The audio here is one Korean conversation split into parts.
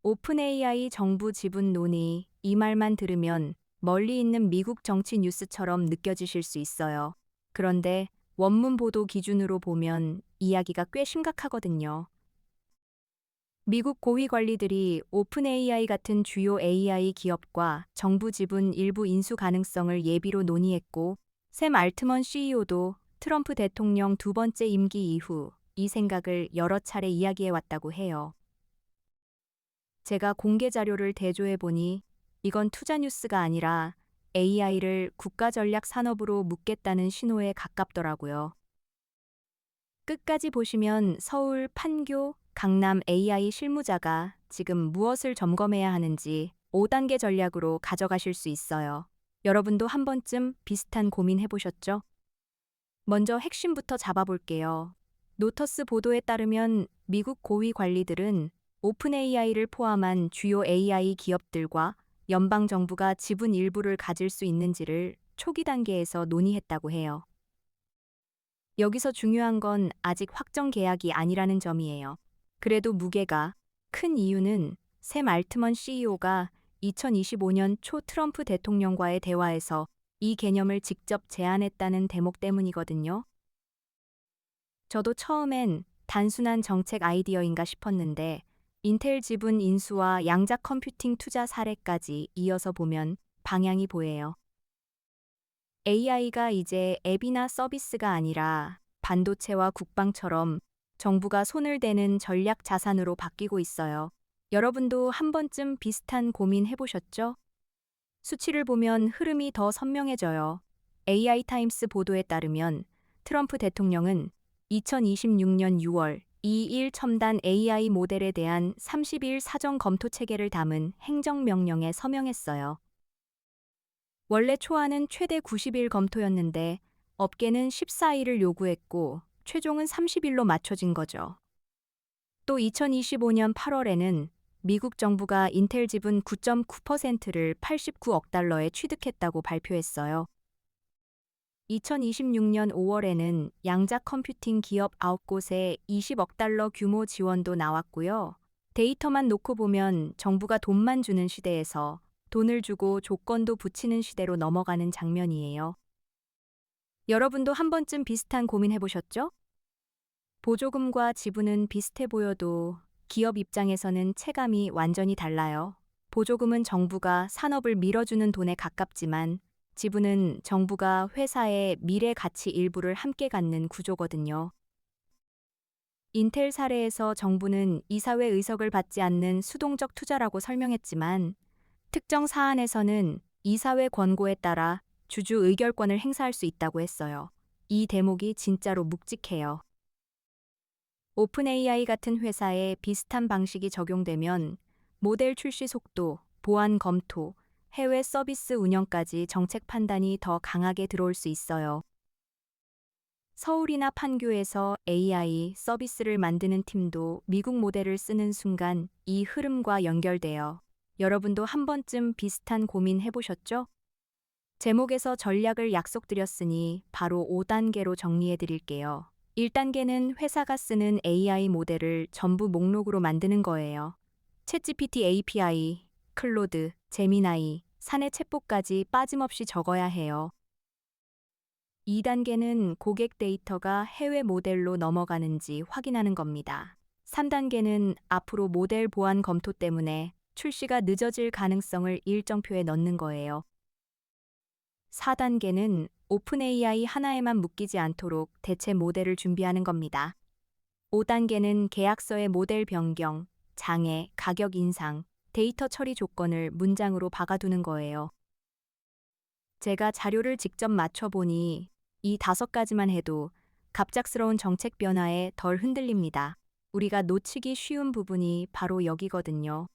오픈 AI 정부 지분 논의, 이 말만 들으면 멀리 있는 미국 정치 뉴스처럼 느껴지실 수 있어요. 그런데 원문 보도 기준으로 보면 이야기가 꽤 심각하거든요. 미국 고위 관리들이 오픈 AI 같은 주요 AI 기업과 정부 지분 일부 인수 가능성을 예비로 논의했고, 샘 알트먼 CEO도 트럼프 대통령 두 번째 임기 이후 이 생각을 여러 차례 이야기해 왔다고 해요. 제가 공개 자료를 대조해 보니 이건 투자 뉴스가 아니라 AI를 국가 전략 산업으로 묶겠다는 신호에 가깝더라고요. 끝까지 보시면 서울, 판교, 강남 AI 실무자가 지금 무엇을 점검해야 하는지 5단계 전략으로 가져가실 수 있어요. 여러분도 한 번쯤 비슷한 고민 해보셨죠? 먼저 핵심부터 잡아볼게요. 노터스 보도에 따르면 미국 고위 관리들은 오픈 AI를 포함한 주요 AI 기업들과 연방 정부가 지분 일부를 가질 수 있는지를 초기 단계에서 논의했다고 해요. 여기서 중요한 건 아직 확정 계약이 아니라는 점이에요. 그래도 무게가 큰 이유는 샘 알트먼 CEO가 2025년 초 트럼프 대통령과의 대화에서 이 개념을 직접 제안했다는 대목 때문이거든요. 저도 처음엔 단순한 정책 아이디어인가 싶었는데 인텔 지분 인수와 양자 컴퓨팅 투자 사례까지 이어서 보면 방향이 보여요. AI가 이제 앱이나 서비스가 아니라 반도체와 국방처럼 정부가 손을 대는 전략 자산으로 바뀌고 있어요. 여러분도 한 번쯤 비슷한 고민 해보셨죠? 수치를 보면 흐름이 더 선명해져요. AI 타임스 보도에 따르면 트럼프 대통령은 2026년 6월 2일 첨단 AI 모델에 대한 30일 사전 검토 체계를 담은 행정명령에 서명했어요. 원래 초안은 최대 90일 검토였는데 업계는 14일을 요구했고 최종은 30일로 맞춰진 거죠. 또 2025년 8월에는 미국 정부가 인텔 지분 9.9%를 89억 달러에 취득했다고 발표했어요. 2026년 5월에는 양자 컴퓨팅 기업 9곳에 20억 달러 규모 지원도 나왔고요. 데이터만 놓고 보면 정부가 돈만 주는 시대에서 돈을 주고 조건도 붙이는 시대로 넘어가는 장면이에요. 여러분도 한 번쯤 비슷한 고민 해보셨죠? 보조금과 지분은 비슷해 보여도 기업 입장에서는 체감이 완전히 달라요. 보조금은 정부가 산업을 밀어주는 돈에 가깝지만 지분은 정부가 회사의 미래 가치 일부를 함께 갖는 구조거든요. 인텔 사례에서 정부는 이사회 의석을 받지 않는 수동적 투자라고 설명했지만 특정 사안에서는 이사회 권고에 따라 주주 의결권을 행사할 수 있다고 했어요. 이 대목이 진짜로 묵직해요. 오픈 AI 같은 회사에 비슷한 방식이 적용되면 모델 출시 속도, 보안 검토, 해외 서비스 운영까지 정책 판단이 더 강하게 들어올 수 있어요. 서울이나 판교에서 AI 서비스를 만드는 팀도 미국 모델을 쓰는 순간 이 흐름과 연결돼요. 여러분도 한 번쯤 비슷한 고민 해보셨죠? 제목에서 전략을 약속드렸으니 바로 5단계로 정리해 드릴게요. 1단계는 회사가 쓰는 AI 모델을 전부 목록으로 만드는 거예요. 챗GPT API, 클로드, 제미나이, 사내 챗봇까지 빠짐없이 적어야 해요. 2단계는 고객 데이터가 해외 모델로 넘어가는지 확인하는 겁니다. 3단계는 앞으로 모델 보안 검토 때문에 출시가 늦어질 가능성을 일정표에 넣는 거예요. 4단계는 오픈 AI 하나에만 묶이지 않도록 대체 모델을 준비하는 겁니다. 5단계는 계약서의 모델 변경, 장애, 가격 인상, 데이터 처리 조건을 문장으로 박아두는 거예요. 제가 자료를 직접 맞춰보니 이 5가지만 해도 갑작스러운 정책 변화에 덜 흔들립니다. 우리가 놓치기 쉬운 부분이 바로 여기거든요.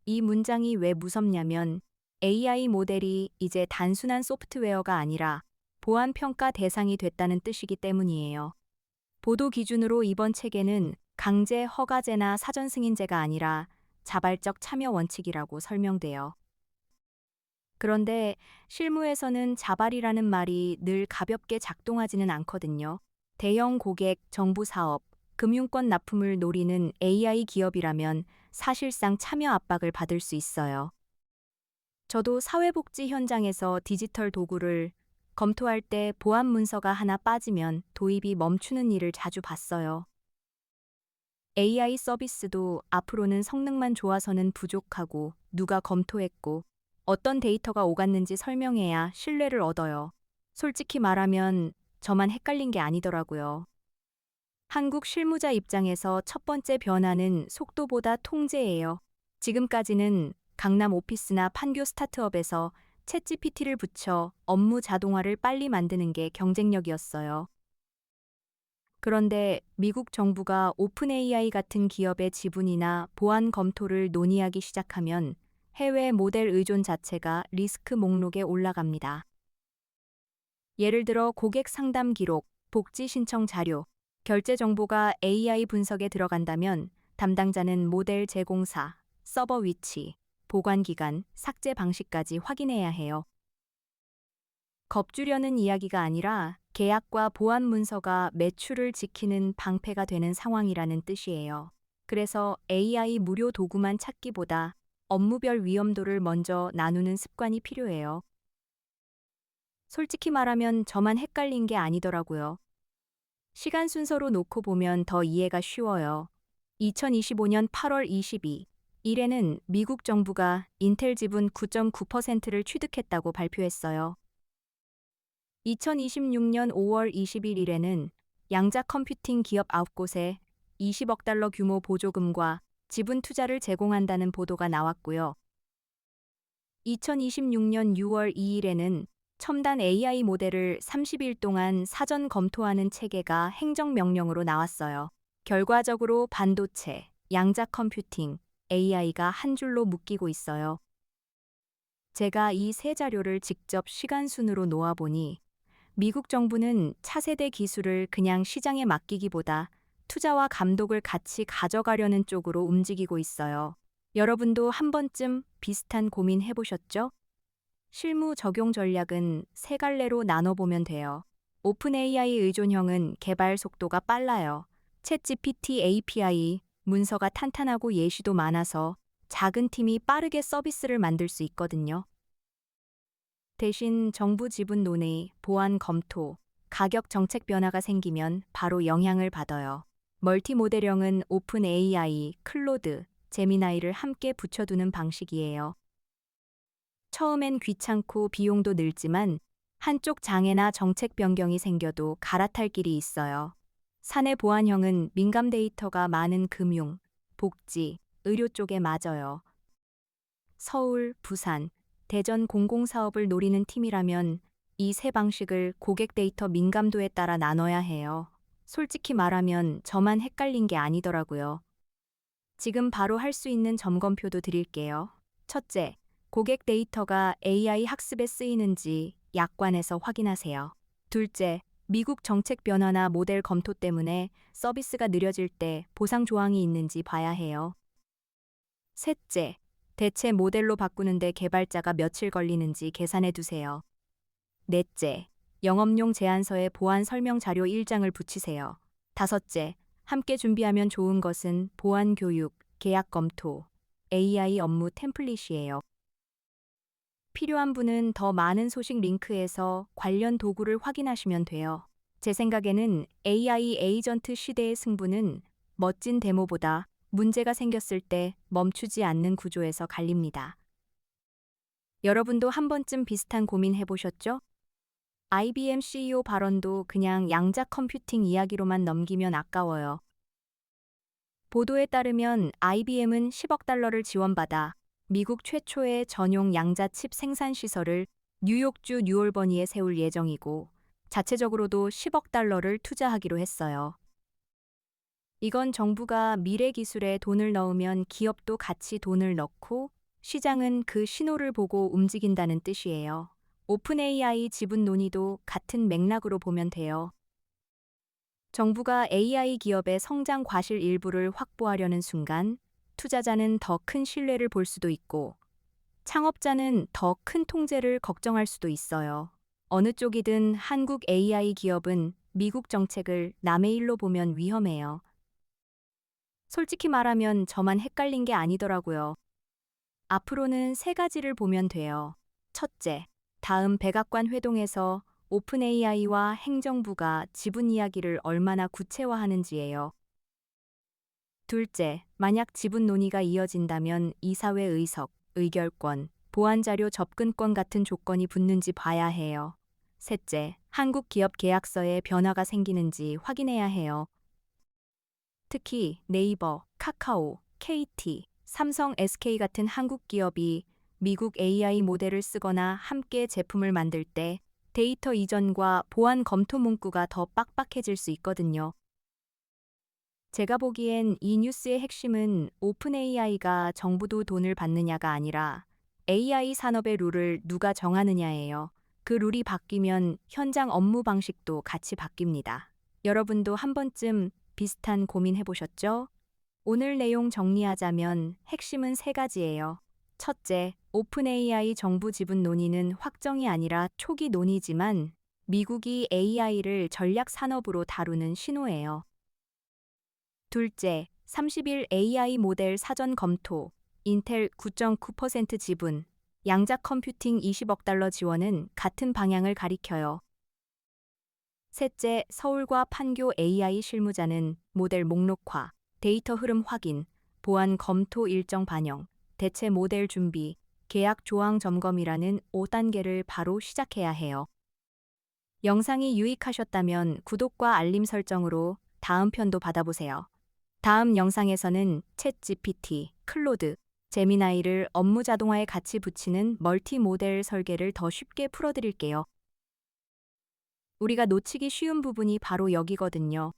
이 문장이 왜 무섭냐면 AI 모델이 이제 단순한 소프트웨어가 아니라 보안 평가 대상이 됐다는 뜻이기 때문이에요. 보도 기준으로 이번 체계는 강제 허가제나 사전 승인제가 아니라 자발적 참여 원칙이라고 설명돼요. 그런데 실무에서는 자발이라는 말이 늘 가볍게 작동하지는 않거든요. 대형 고객, 정부 사업, 금융권 납품을 노리는 AI 기업이라면 사실상 참여 압박을 받을 수 있어요. 저도 사회복지 현장에서 디지털 도구를 검토할 때 보안 문서가 하나 빠지면 도입이 멈추는 일을 자주 봤어요. AI 서비스도 앞으로는 성능만 좋아서는 부족하고 누가 검토했고 어떤 데이터가 오갔는지 설명해야 신뢰를 얻어요. 솔직히 말하면 저만 헷갈린 게 아니더라고요. 한국 실무자 입장에서 첫 번째 변화는 속도보다 통제예요. 지금까지는 강남 오피스나 판교 스타트업에서 챗GPT를 붙여 업무 자동화를 빨리 만드는 게 경쟁력이었어요. 그런데 미국 정부가 오픈 AI 같은 기업의 지분이나 보안 검토를 논의하기 시작하면 해외 모델 의존 자체가 리스크 목록에 올라갑니다. 예를 들어 고객 상담 기록, 복지 신청 자료, 결제 정보가 AI 분석에 들어간다면 담당자는 모델 제공사, 서버 위치, 보관 기간, 삭제 방식까지 확인해야 해요. 겁주려는 이야기가 아니라 계약과 보안 문서가 매출을 지키는 방패가 되는 상황이라는 뜻이에요. 그래서 AI 무료 도구만 찾기보다 업무별 위험도를 먼저 나누는 습관이 필요해요. 솔직히 말하면 저만 헷갈린 게 아니더라고요. 시간 순서로 놓고 보면 더 이해가 쉬워요. 2025년 8월 22 일에는 미국 정부가 인텔 지분 9.9%를 취득했다고 발표했어요. 2026년 5월 21일에는 양자 컴퓨팅 기업 9곳에 20억 달러 규모 보조금과 지분 투자를 제공한다는 보도가 나왔고요. 2026년 6월 2일에는 첨단 AI 모델을 30일 동안 사전 검토하는 체계가 행정명령으로 나왔어요. 결과적으로 반도체, 양자 컴퓨팅, AI가 한 줄로 묶이고 있어요. 제가 이 세 자료를 직접 시간순으로 놓아보니 미국 정부는 차세대 기술을 그냥 시장에 맡기기보다 투자와 감독을 같이 가져가려는 쪽으로 움직이고 있어요. 여러분도 한 번쯤 비슷한 고민 해보셨죠? 실무 적용 전략은 세 갈래로 나눠보면 돼요. 오픈 AI 의존형은 개발 속도가 빨라요. 챗GPT API, 문서가 탄탄하고 예시도 많아서 작은 팀이 빠르게 서비스를 만들 수 있거든요. 대신 정부 지분 논의, 보안 검토, 가격 정책 변화가 생기면 바로 영향을 받아요. 멀티모델형은 오픈 AI, 클로드, 제미나이를 함께 붙여두는 방식이에요. 처음엔 귀찮고 비용도 늘지만 한쪽 장애나 정책 변경이 생겨도 갈아탈 길이 있어요. 사내 보안형은 민감 데이터가 많은 금융, 복지, 의료 쪽에 맞아요. 서울, 부산, 대전 공공사업을 노리는 팀이라면 이 세 방식을 고객 데이터 민감도에 따라 나눠야 해요. 솔직히 말하면 저만 헷갈린 게 아니더라고요. 지금 바로 할 수 있는 점검표도 드릴게요. 첫째, 고객 데이터가 AI 학습에 쓰이는지 약관에서 확인하세요. 둘째, 미국 정책 변화나 모델 검토 때문에 서비스가 느려질 때 보상 조항이 있는지 봐야 해요. 셋째, 대체 모델로 바꾸는데 개발자가 며칠 걸리는지 계산해 두세요. 넷째, 영업용 제안서에 보안 설명 자료 1장을 붙이세요. 다섯째, 함께 준비하면 좋은 것은 보안 교육, 계약 검토, AI 업무 템플릿이에요. 필요한 분은 더 많은 소식 링크에서 관련 도구를 확인하시면 돼요. 제 생각에는 AI 에이전트 시대의 승부는 멋진 데모보다 문제가 생겼을 때 멈추지 않는 구조에서 갈립니다. 여러분도 한 번쯤 비슷한 고민 해보셨죠? IBM CEO 발언도 그냥 양자 컴퓨팅 이야기로만 넘기면 아까워요. 보도에 따르면 IBM은 10억 달러를 지원받아 미국 최초의 전용 양자 칩 생산 시설을 뉴욕주 뉴올버니에 세울 예정이고 자체적으로도 10억 달러를 투자하기로 했어요. 이건 정부가 미래 기술에 돈을 넣으면 기업도 같이 돈을 넣고 시장은 그 신호를 보고 움직인다는 뜻이에요. 오픈 AI 지분 논의도 같은 맥락으로 보면 돼요. 정부가 AI 기업의 성장 과실 일부를 확보하려는 순간 투자자는 더 큰 신뢰를 볼 수도 있고 창업자는 더 큰 통제를 걱정할 수도 있어요. 어느 쪽이든 한국 AI 기업은 미국 정책을 남의 일로 보면 위험해요. 솔직히 말하면 저만 헷갈린 게 아니더라고요. 앞으로는 세 가지를 보면 돼요. 첫째, 다음 백악관 회동에서 오픈 AI와 행정부가 지분 이야기를 얼마나 구체화하는지예요. 둘째, 만약 지분 논의가 이어진다면 이사회 의석, 의결권, 보안자료 접근권 같은 조건이 붙는지 봐야 해요. 셋째, 한국 기업 계약서에 변화가 생기는지 확인해야 해요. 특히 네이버, 카카오, KT, 삼성, SK 같은 한국 기업이 미국 AI 모델을 쓰거나 함께 제품을 만들 때 데이터 이전과 보안 검토 문구가 더 빡빡해질 수 있거든요. 제가 보기엔 이 뉴스의 핵심은 오픈 AI가 정부도 돈을 받느냐가 아니라 AI 산업의 룰을 누가 정하느냐예요. 그 룰이 바뀌면 현장 업무 방식도 같이 바뀝니다. 여러분도 한 번쯤 비슷한 고민 해보셨죠? 오늘 내용 정리하자면 핵심은 세 가지예요. 첫째, 오픈 AI 정부 지분 논의는 확정이 아니라 초기 논의지만 미국이 AI를 전략 산업으로 다루는 신호예요. 둘째, 30일 AI 모델 사전 검토, 인텔 9.9% 지분, 양자 컴퓨팅 20억 달러 지원은 같은 방향을 가리켜요. 셋째, 서울과 판교 AI 실무자는 모델 목록화, 데이터 흐름 확인, 보안 검토 일정 반영, 대체 모델 준비, 계약 조항 점검이라는 5단계를 바로 시작해야 해요. 영상이 유익하셨다면 구독과 알림 설정으로 다음 편도 받아보세요. 다음 영상에서는 챗 GPT, 클로드, 제미나이를 업무 자동화에 같이 붙이는 멀티 모델 설계를 더 쉽게 풀어드릴게요. 우리가 놓치기 쉬운 부분이 바로 여기거든요.